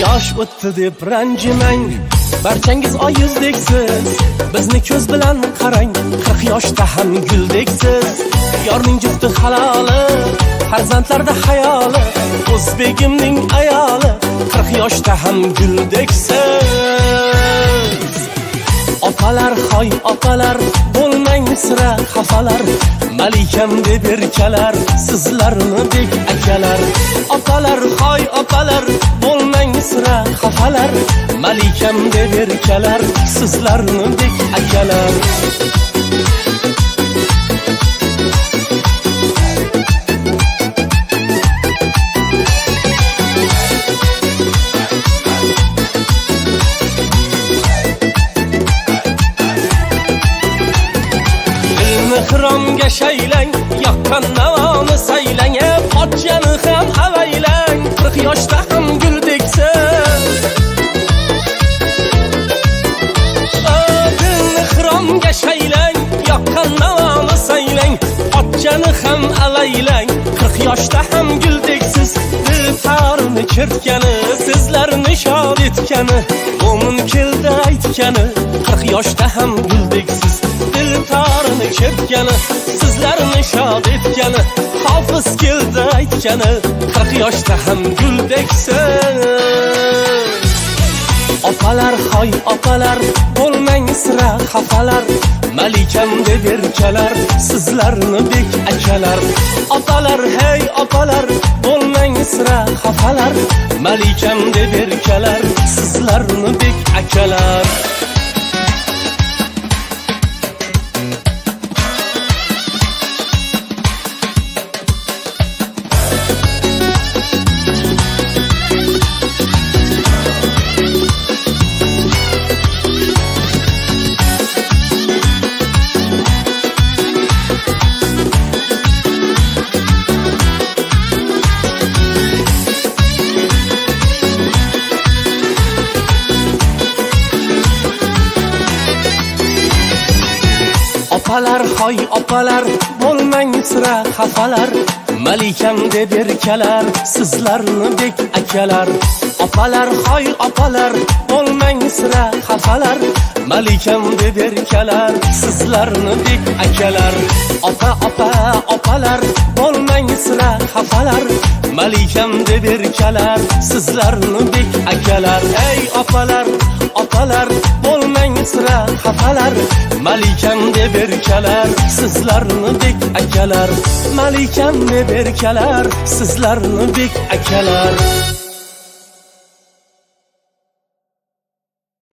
Yosh o'tdi deb ranjimang, barchangiz oyizdek-siz. Bizni ko'z bilan qarang, 40 yoshda ham guldeksiz. Yorning jufti haloli, farzandlarda hayoli, o'zbegimning ayoli, 40 yoshda ham guldeksiz. Opalar, hoy opalar, bo'lmang sira xafalar. Malikam deb erkalar, sizlarni bek akalar. Opalar, hoy opalar, bo'lmang sira xafalar. Malikam deb erkalar, sizlarni bek akalar. Mehromga shaylang, yoqqan navoni saylang, pochchani ham avaylang, 40 yoshda ham guldeksiz. Mehromga shaylang, yoqqan navoni saylang, pochchani ham avaylang, 40 yoshda ham guldeksiz. Diltarni kirtgani, sizlarni shod etgani, mo'min keldi aytgani, 40 yoshda ham guldeksiz. Diltarni kirtgani, sizlarni shod etgani, hofiz keldi aytgani, 40 yoshda ham guldeksiz. Opalar, hoy opalar, bo'lmang sira xafalar. Malikam deb erkalar, sizlarni bek akalar. Opalar, hey opalar, bo'lmang sira xafalar. Malikam deb erkalar, sizlarni bek akalar. Opalar, hoy opalar, bo'lmang sira xafalar. Malikam deb erkalar, sizlarni bek akalar. Opalar, hoy opalar, bo'lmang sira xafalar. Malikam deb erkalar, sizlarni bek akalar. Opa opa opalar, bo'lmang sira xafalar. Malikam deb erkalar, sizlarni bek akalar. Ey opalar, opalar, bo'lmang sira xafalar. Malikam deb erkalar, sizlarni bek akalar. Malikam deb erkalar, sizlarni bek akalar.